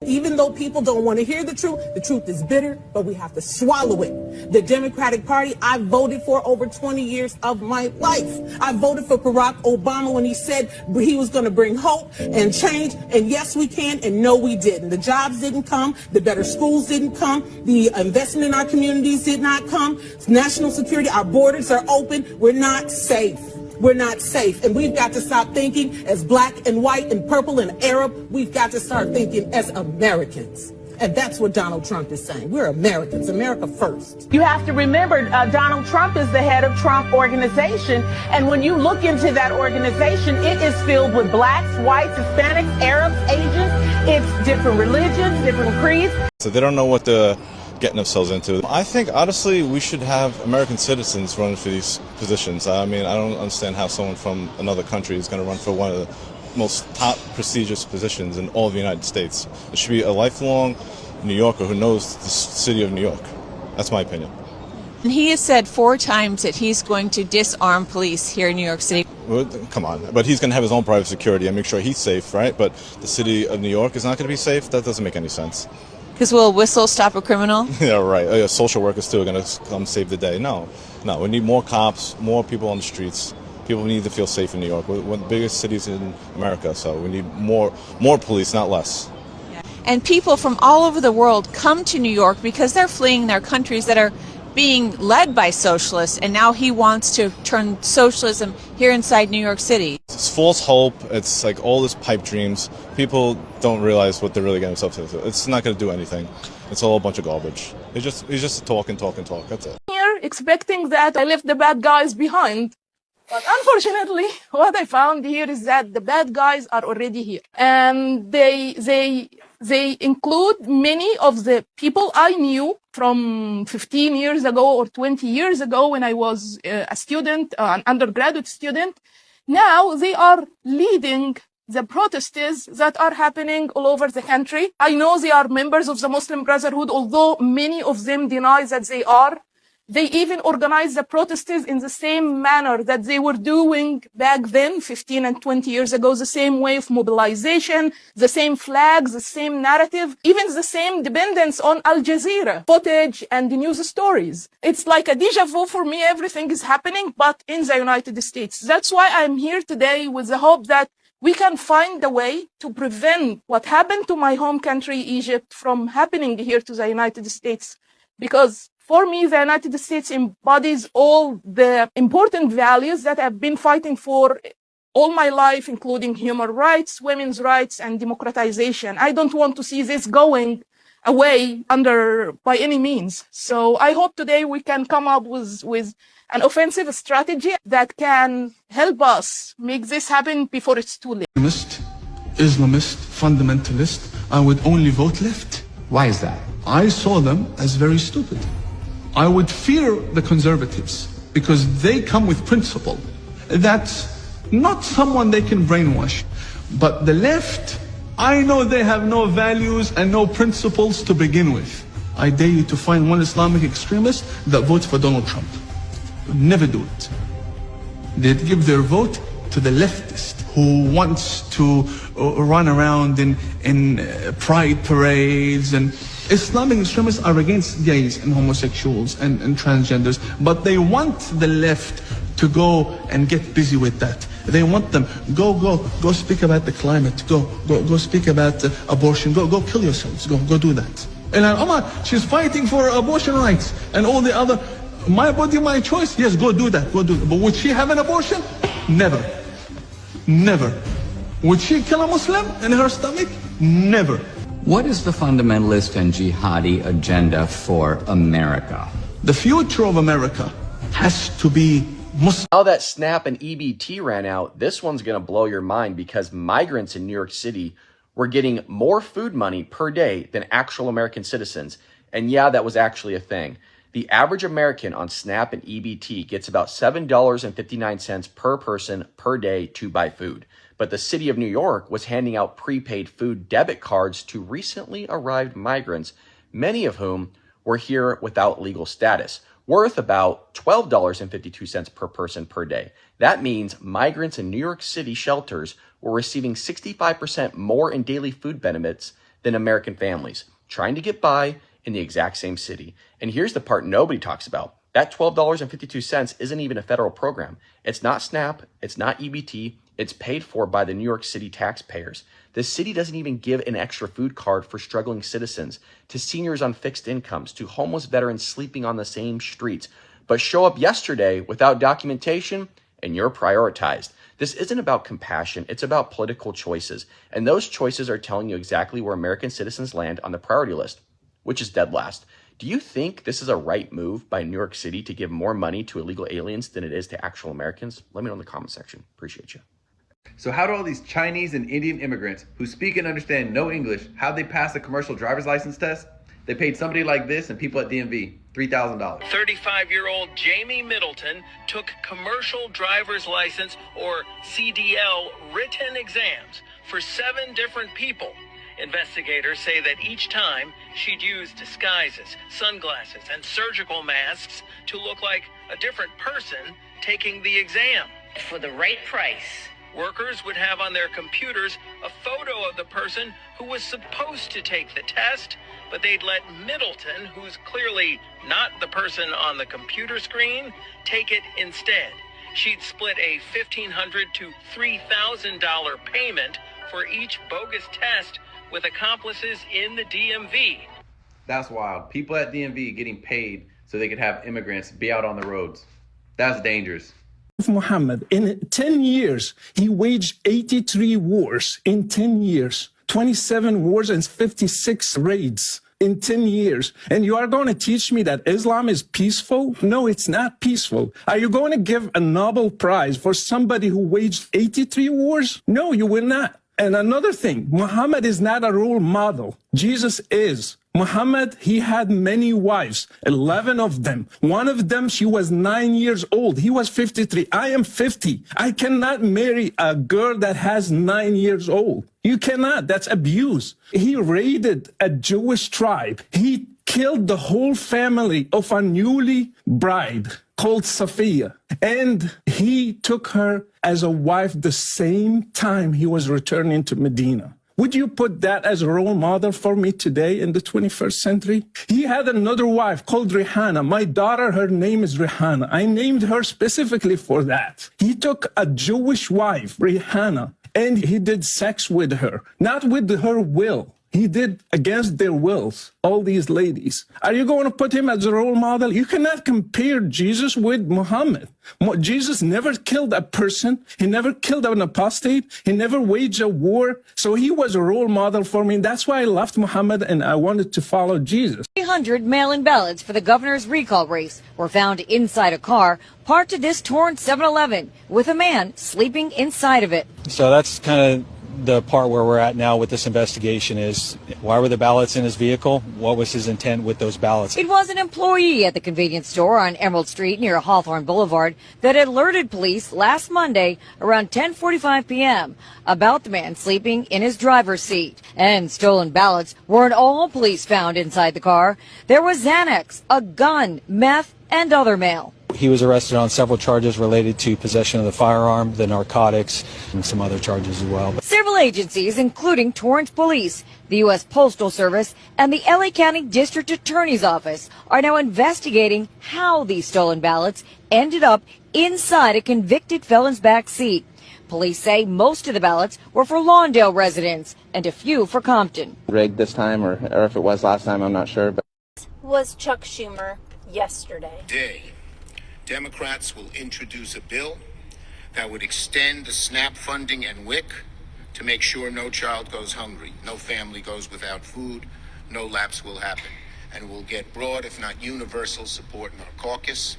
Even though people don't want to hear the truth is bitter, but we have to swallow it. The Democratic Party, I voted for over 20 years of my life. I voted for Barack Obama when he said he was going to bring hope and change. And yes, we can. And no, we didn't. The jobs didn't come. The better schools didn't come. The investment in our communities did not come. National security, our borders are open. We're not safe. We're not safe. And we've got to stop thinking as black and white and purple and Arab. We've got to start thinking as Americans. And that's what Donald Trump is saying. We're Americans, America first. You have to remember, Donald Trump is the head of Trump Organization. And when you look into that organization, it is filled with blacks, whites, Hispanics, Arabs, Asians. It's different religions, different creeds. So they don't know what they're getting themselves into. I think, honestly, we should have American citizens running for these positions. I mean, I don't understand how someone from another country is going to run for one of the most top prestigious positions in all of the United States. It should be a lifelong New Yorker who knows the city of New York. That's my opinion. And he has said 4 times that he's going to disarm police here in New York City. Well, come on. But he's going to have his own private security and make sure he's safe, right? But the city of New York is not going to be safe? That doesn't make any sense. Because will a whistle stop a criminal? Yeah, right. Social workers too are going to come save the day. No. We need more cops, more people on the streets. People need to feel safe in New York. We're one of the biggest cities in America, so we need more police, not less. Yeah. And people from all over the world come to New York because they're fleeing their countries that are being led by socialists, and now he wants to turn socialism here inside New York City. It's false hope. It's like all this pipe dreams. People don't realize what they're really getting themselves into. It's not going to do anything. It's all a bunch of garbage. It's just talk and talk and talk. That's it. Here, expecting that I left the bad guys behind. But unfortunately, what I found here is that the bad guys are already here. And they include many of the people I knew from 15 years ago or 20 years ago when I was a student, an undergraduate student. Now they are leading the protests that are happening all over the country. I know they are members of the Muslim Brotherhood, although many of them deny that they are. They even organize the protests in the same manner that they were doing back then, 15 and 20 years ago, the same way of mobilization, the same flags, the same narrative, even the same dependence on Al Jazeera footage and the news stories. It's like a deja vu for me. Everything is happening, but in the United States. That's why I'm here today with the hope that we can find a way to prevent what happened to my home country, Egypt, from happening here to the United States. Because for me, the United States embodies all the important values that I've been fighting for all my life, including human rights, women's rights, and democratization. I don't want to see this going away by any means. So I hope today we can come up with an offensive strategy that can help us make this happen before it's too late. Islamist, fundamentalist, I would only vote left. Why is that? I saw them as very stupid. I would fear the conservatives because they come with principle. That's not someone they can brainwash. But the left, I know they have no values and no principles to begin with. I dare you to find one Islamic extremist that votes for Donald Trump. Never do it. They'd give their vote to the leftist who wants to run around in pride parades. And Islamic extremists are against gays and homosexuals and transgenders, but they want the left to go and get busy with that. They want them, go speak about the climate, go speak about abortion, go kill yourselves, go do that. And Omar, she's fighting for abortion rights and all the other, my body, my choice. Yes, go do that. But would she have an abortion? Never. Would she kill a Muslim in her stomach? Never. What is the fundamentalist and jihadi agenda for America? The future of America has to be Muslim. Now that SNAP and EBT ran out, this one's going to blow your mind because migrants in New York City were getting more food money per day than actual American citizens. And yeah, that was actually a thing. The average American on SNAP and EBT gets about $7.59 per person per day to buy food. But the city of New York was handing out prepaid food debit cards to recently arrived migrants, many of whom were here without legal status, worth about $12.52 per person per day. That means migrants in New York City shelters were receiving 65% more in daily food benefits than American families trying to get by in the exact same city. And here's the part nobody talks about. That $12.52 isn't even a federal program. It's not SNAP, it's not EBT, it's paid for by the New York City taxpayers. The city doesn't even give an extra food card for struggling citizens, to seniors on fixed incomes, to homeless veterans sleeping on the same streets. But show up yesterday without documentation and you're prioritized. This isn't about compassion, it's about political choices. And those choices are telling you exactly where American citizens land on the priority list, which is dead last. Do you think this is a right move by New York City to give more money to illegal aliens than it is to actual Americans? Let me know in the comment section. Appreciate you. So how do all these Chinese and Indian immigrants who speak and understand no English, how'd they pass a commercial driver's license test? They paid somebody like this and people at DMV $3,000. 35-year-old Jamie Middleton took commercial driver's license, or CDL, written exams for 7 different people. Investigators say that each time she'd use disguises, sunglasses, and surgical masks to look like a different person taking the exam. For the right price, workers would have on their computers a photo of the person who was supposed to take the test, but they'd let Middleton, who's clearly not the person on the computer screen, take it instead. She'd split a $1,500 to $3,000 payment for each bogus test with accomplices in the DMV. That's wild. People at DMV getting paid so they could have immigrants be out on the roads. That's dangerous. Muhammad, in 10 years, he waged 83 wars in 10 years, 27 wars and 56 raids in 10 years. And you are going to teach me that Islam is peaceful? No, it's not peaceful. Are you going to give a Nobel Prize for somebody who waged 83 wars? No, you will not. And another thing, Muhammad is not a role model. Jesus is. Muhammad, he had many wives, 11 of them. One of them, she was 9 years old. He was 53. I am 50. I cannot marry a girl that has 9 years old. You cannot. That's abuse. He raided a Jewish tribe. He killed the whole family of a newly bride called Safiya. And he took her as a wife the same time he was returning to Medina. Would you put that as a role model for me today in the 21st century? He had another wife called Rihanna. My daughter, her name is Rihanna. I named her specifically for that. He took a Jewish wife, Rihanna, and he did sex with her, not with her will. He did against their wills, all these ladies. Are you going to put him as a role model? You cannot compare Jesus with Muhammad. Jesus never killed a person. He never killed an apostate. He never waged a war. So he was a role model for me. That's why I loved Muhammad and I wanted to follow Jesus. 300 mail-in ballots for the governor's recall race were found inside a car parked at this torn 7-Eleven with a man sleeping inside of it. So that's kind of the part where we're at now with this investigation is, why were the ballots in his vehicle? What was his intent with those ballots? It was an employee at the convenience store on Emerald Street near Hawthorne Boulevard that alerted police last Monday around 10:45 p.m. about the man sleeping in his driver's seat. And stolen ballots weren't all police found inside the car. There was Xanax, a gun, meth, and other mail. He was arrested on several charges related to possession of the firearm, the narcotics, and some other charges as well. Several agencies, including Torrance Police, the U.S. Postal Service, and the L.A. County District Attorney's Office, are now investigating how these stolen ballots ended up inside a convicted felon's back seat. Police say most of the ballots were for Lawndale residents and a few for Compton. Rigged this time, or if it was last time, I'm not sure. But was Chuck Schumer yesterday. Democrats will introduce a bill that would extend the SNAP funding and WIC to make sure no child goes hungry, no family goes without food, no lapse will happen. And we'll get broad, if not universal, support in our caucus,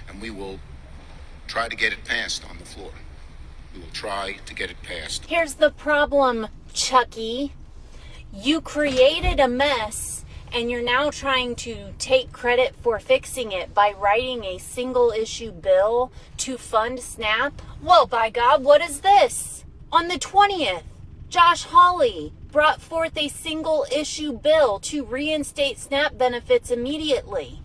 and we will try to get it passed on the floor. We will try to get it passed. Here's the problem, Chucky. You created a mess, and you're now trying to take credit for fixing it by writing a single-issue bill to fund SNAP? Well, by God, what is this? On the 20th, Josh Hawley brought forth a single-issue bill to reinstate SNAP benefits immediately.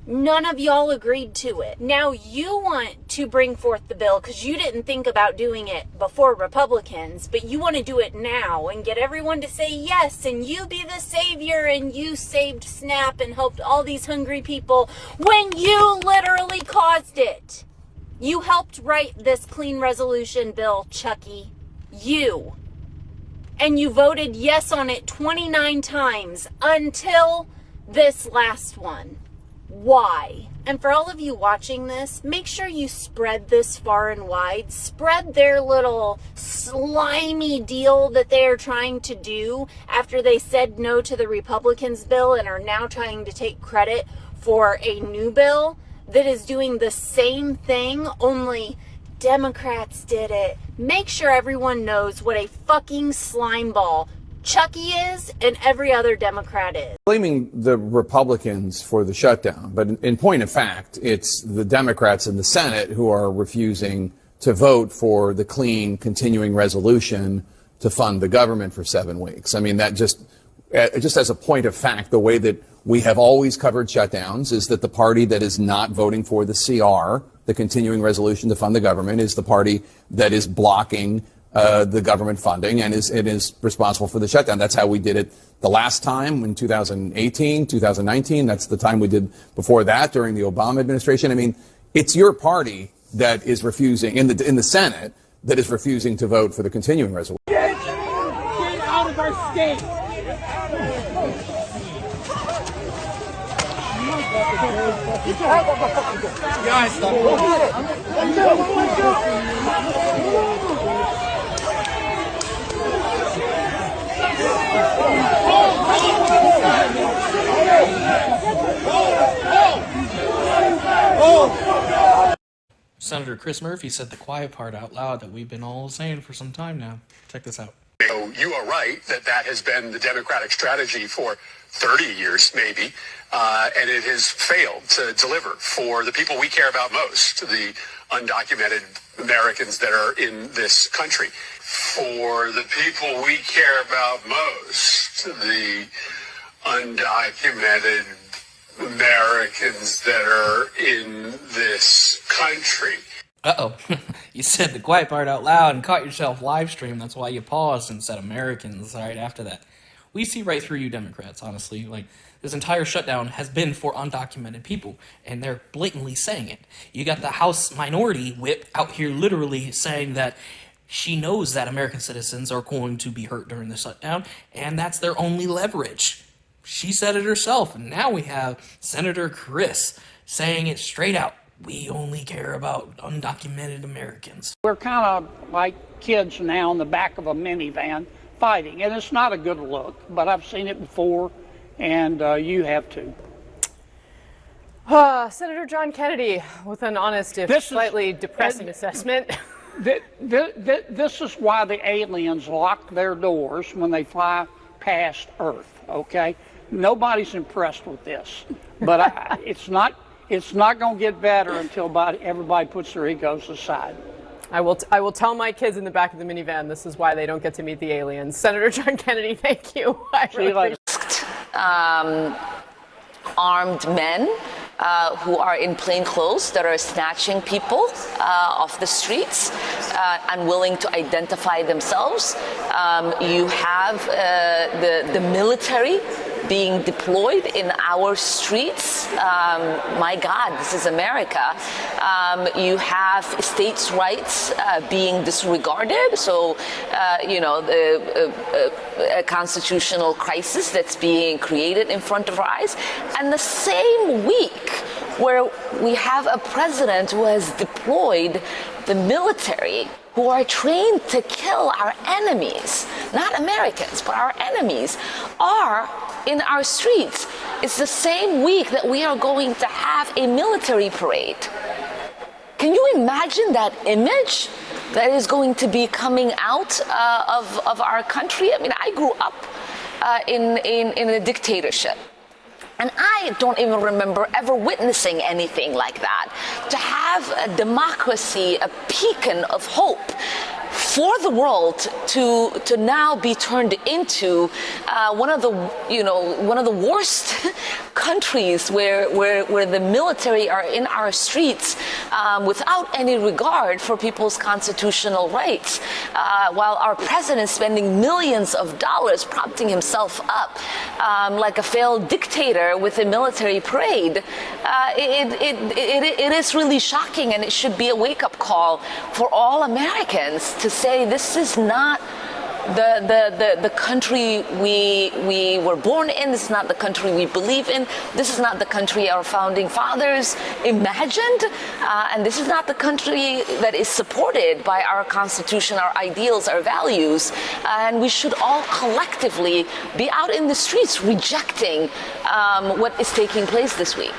None of y'all agreed to it. Now you want to bring forth the bill because you didn't think about doing it before Republicans, but you want to do it now and get everyone to say yes, and you be the savior, and you saved SNAP and helped all these hungry people when you literally caused it. You helped write this clean resolution bill, Chucky. You. And you voted yes on it 29 times until this last one. Why? And for all of you watching this, make sure you spread this far and wide. Spread their little slimy deal that they are trying to do after they said no to the Republicans' bill and are now trying to take credit for a new bill that is doing the same thing, only Democrats did it. Make sure everyone knows what a fucking slime ball Chucky is and every other Democrat is. Blaming the Republicans for the shutdown, but in point of fact, it's the Democrats in the Senate who are refusing to vote for the clean continuing resolution to fund the government for 7 weeks. I mean, that just as a point of fact, the way that we have always covered shutdowns is that the party that is not voting for the CR, the continuing resolution to fund the government, is the party that is blocking the government funding and is responsible for the shutdown. That's how we did it the last time in 2018, 2019. That's the time we did before that during the Obama administration. I mean, it's your party that is refusing in the Senate that is refusing to vote for the continuing resolution. Get out of our state. Senator Chris Murphy said the quiet part out loud that we've been all saying for some time now. Check this out. So you are right that has been the Democratic strategy for 30 years, maybe, and it has failed to deliver for the people we care about most, the undocumented Americans that are in this country. For the people we care about most, the undocumented Americans that are in this country. Uh-oh. You said the quiet part out loud and caught yourself live stream. That's why you paused and said Americans right after that. We see right through you Democrats, honestly. Like, this entire shutdown has been for undocumented people, and they're blatantly saying it. You got the House Minority Whip out here literally saying that she knows that American citizens are going to be hurt during the shutdown, and that's their only leverage. She said it herself, and now we have Senator Chris saying it straight out. We only care about undocumented Americans. We're kind of like kids now in the back of a minivan fighting, and it's not a good look, but I've seen it before, and you have too. Senator John Kennedy with an honest, if slightly depressing assessment. This is why the aliens lock their doors when they fly past Earth, okay? Nobody's impressed with this, but it's not going to get better until everybody puts their egos aside. I will tell my kids in the back of the minivan this is why they don't get to meet the aliens. Senator John Kennedy, thank you. See you later. Armed men who are in plain clothes that are snatching people off the streets, unwilling to identify themselves. You have the military being deployed in our streets. My God, this is America. You have states' rights being disregarded. So, a constitutional crisis that's being created in front of our eyes. And the same week where we have a president who has deployed the military who are trained to kill our enemies, not Americans, but our enemies, are in our streets. It's the same week that we are going to have a military parade. Can you imagine that image that is going to be coming out of our country? I mean, I grew up in a dictatorship. And I don't even remember ever witnessing anything like that. To have a democracy, a beacon of hope for the world to now be turned into one of the worst countries where the military are in our streets without any regard for people's constitutional rights, while our president is spending millions of dollars propping himself up like a failed dictator with a military parade. It is really shocking, and it should be a wake-up call for all Americans to say this is not the country we were born in. This is not the country we believe in. This is not the country our founding fathers imagined. And this is not the country that is supported by our Constitution, our ideals, our values. And we should all collectively be out in the streets rejecting what is taking place this week.